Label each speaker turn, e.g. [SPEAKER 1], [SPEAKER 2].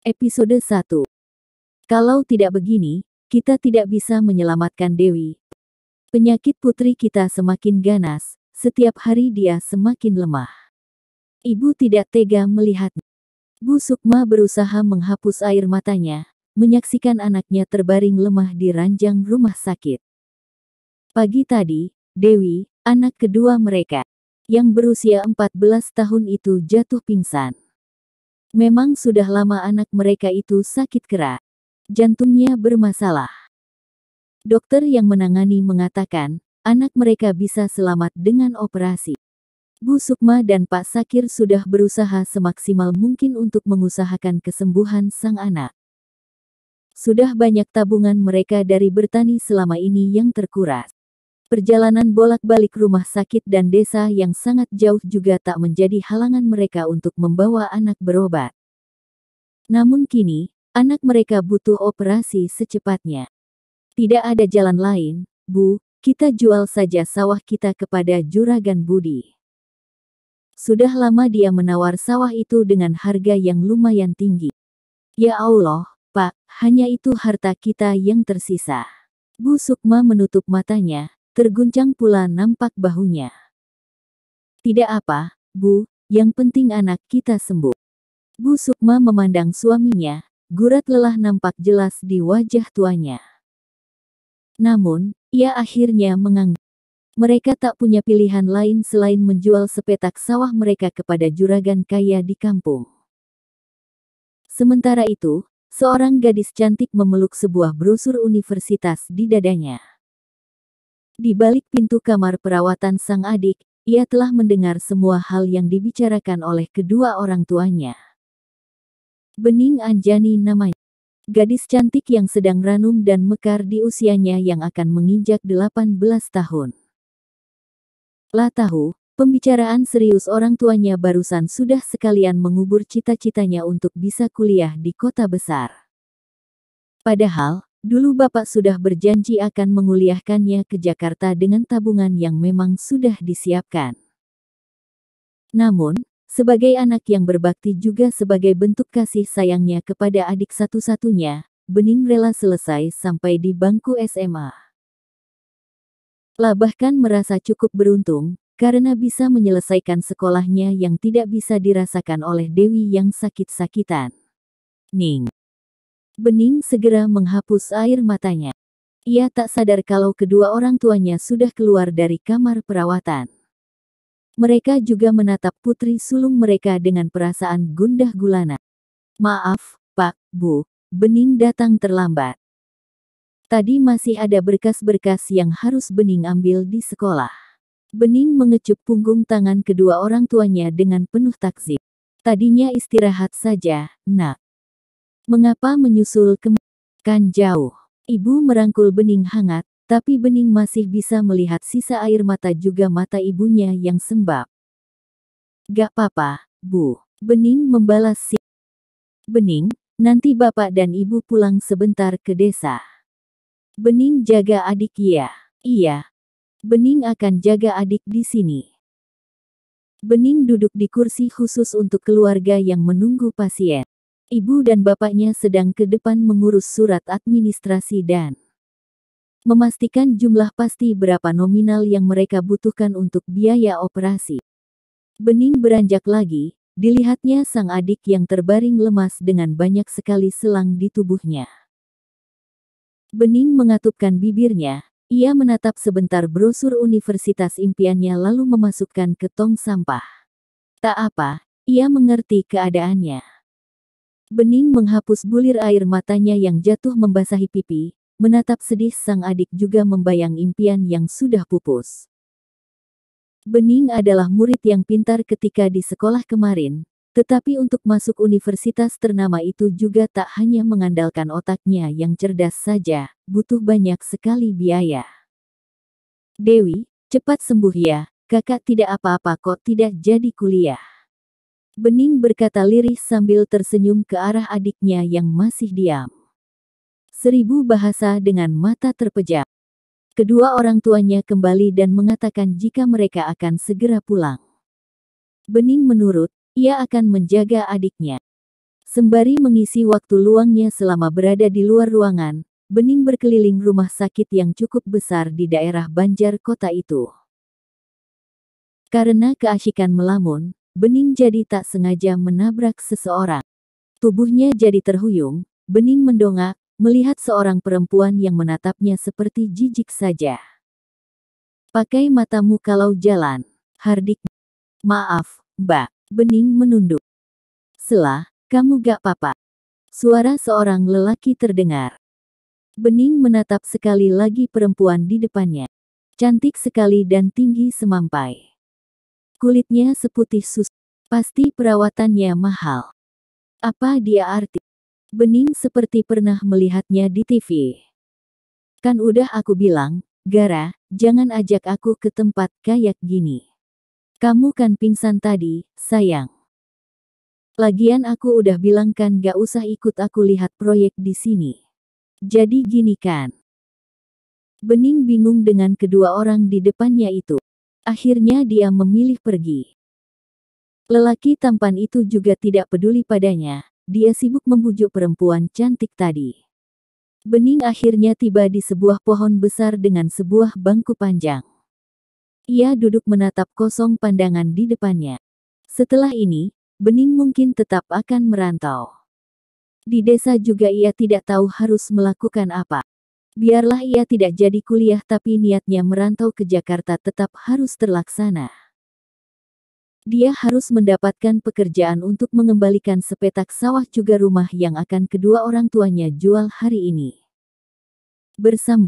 [SPEAKER 1] Episode 1. Kalau tidak begini, kita tidak bisa menyelamatkan Dewi. Penyakit putri kita semakin ganas, setiap hari dia semakin lemah. Ibu tidak tega melihatnya. Bu Sukma berusaha menghapus air matanya, menyaksikan anaknya terbaring lemah di ranjang rumah sakit. Pagi tadi, Dewi, anak kedua mereka, yang berusia 14 tahun itu jatuh pingsan. Memang sudah lama anak mereka itu sakit keras. Jantungnya bermasalah. Dokter yang menangani mengatakan, anak mereka bisa selamat dengan operasi. Bu Sukma dan Pak Sakir sudah berusaha semaksimal mungkin untuk mengusahakan kesembuhan sang anak. Sudah banyak tabungan mereka dari bertani selama ini yang terkuras. Perjalanan bolak-balik rumah sakit dan desa yang sangat jauh juga tak menjadi halangan mereka untuk membawa anak berobat. Namun kini, anak mereka butuh operasi secepatnya. Tidak ada jalan lain, Bu, kita jual saja sawah kita kepada Juragan Budi. Sudah lama dia menawar sawah itu dengan harga yang lumayan tinggi. Ya Allah, Pak, hanya itu harta kita yang tersisa. Bu Sukma menutup matanya, terguncang pula nampak bahunya. Tidak apa, Bu, yang penting anak kita sembuh. Bu Sukma memandang suaminya, gurat lelah nampak jelas di wajah tuanya. Namun, ia akhirnya mengangguk. Mereka tak punya pilihan lain selain menjual sepetak sawah mereka kepada juragan kaya di kampung. Sementara itu, seorang gadis cantik memeluk sebuah brosur universitas di dadanya. Di balik pintu kamar perawatan sang adik, ia telah mendengar semua hal yang dibicarakan oleh kedua orang tuanya. Bening Anjani namanya. Gadis cantik yang sedang ranum dan mekar di usianya yang akan menginjak 18 tahun. Lah tahu, pembicaraan serius orang tuanya barusan sudah sekalian mengubur cita-citanya untuk bisa kuliah di kota besar. Padahal, dulu bapak sudah berjanji akan menguliahkannya ke Jakarta dengan tabungan yang memang sudah disiapkan. Namun, sebagai anak yang berbakti juga sebagai bentuk kasih sayangnya kepada adik satu-satunya, Bening rela selesai sampai di bangku SMA. Lah bahkan merasa cukup beruntung, karena bisa menyelesaikan sekolahnya yang tidak bisa dirasakan oleh Dewi yang sakit-sakitan. Ning. Bening segera menghapus air matanya. Ia tak sadar kalau kedua orang tuanya sudah keluar dari kamar perawatan. Mereka juga menatap putri sulung mereka dengan perasaan gundah gulana. Maaf, Pak, Bu, Bening datang terlambat. Tadi masih ada berkas-berkas yang harus Bening ambil di sekolah. Bening mengecup punggung tangan kedua orang tuanya dengan penuh takzim. Tadinya istirahat saja, Nak. Mengapa menyusul kan jauh? Ibu merangkul Bening hangat, tapi Bening masih bisa melihat sisa air mata juga mata ibunya yang sembab. Gak apa-apa, Bu. Bening membalas si. Bening, nanti bapak dan ibu pulang sebentar ke desa. Bening jaga adik ya. Iya. Bening akan jaga adik di sini. Bening duduk di kursi khusus untuk keluarga yang menunggu pasien. Ibu dan bapaknya sedang ke depan mengurus surat administrasi dan memastikan jumlah pasti berapa nominal yang mereka butuhkan untuk biaya operasi. Bening beranjak lagi, dilihatnya sang adik yang terbaring lemas dengan banyak sekali selang di tubuhnya. Bening mengatupkan bibirnya, ia menatap sebentar brosur universitas impiannya lalu memasukkan ke tong sampah. Tak apa, ia mengerti keadaannya. Bening menghapus bulir air matanya yang jatuh membasahi pipi, menatap sedih sang adik juga membayang impian yang sudah pupus. Bening adalah murid yang pintar ketika di sekolah kemarin, tetapi untuk masuk universitas ternama itu juga tak hanya mengandalkan otaknya yang cerdas saja, butuh banyak sekali biaya. Dewi, cepat sembuh ya, kakak tidak apa-apa kok tidak jadi kuliah. Bening berkata lirih sambil tersenyum ke arah adiknya yang masih diam. Seribu bahasa dengan mata terpejam. Kedua orang tuanya kembali dan mengatakan jika mereka akan segera pulang. Bening menurut, ia akan menjaga adiknya. Sembari mengisi waktu luangnya selama berada di luar ruangan, Bening berkeliling rumah sakit yang cukup besar di daerah Banjar kota itu. Karena keasyikan melamun, Bening jadi tak sengaja menabrak seseorang. Tubuhnya jadi terhuyung, Bening mendongak, melihat seorang perempuan yang menatapnya seperti jijik saja. Pakai matamu kalau jalan, Hardik. Maaf, Mbak. Bening menunduk. Selah, kamu gak apa-apa. Suara seorang lelaki terdengar. Bening menatap sekali lagi perempuan di depannya. Cantik sekali dan tinggi semampai. Kulitnya seputih susu. Pasti perawatannya mahal. Apa dia arti? Bening seperti pernah melihatnya di TV. Kan udah aku bilang, Gara, jangan ajak aku ke tempat kayak gini. Kamu kan pingsan tadi, sayang. Lagian aku udah bilang kan gak usah ikut aku lihat proyek di sini. Jadi gini kan. Bening bingung dengan kedua orang di depannya itu. Akhirnya dia memilih pergi. Lelaki tampan itu juga tidak peduli padanya. Dia sibuk membujuk perempuan cantik tadi. Bening akhirnya tiba di sebuah pohon besar dengan sebuah bangku panjang. Ia duduk menatap kosong pandangan di depannya. Setelah ini, Bening mungkin tetap akan merantau. Di desa juga ia tidak tahu harus melakukan apa. Biarlah ia tidak jadi kuliah tapi niatnya merantau ke Jakarta tetap harus terlaksana. Dia harus mendapatkan pekerjaan untuk mengembalikan sepetak sawah juga rumah yang akan kedua orang tuanya jual hari ini. Bersambung.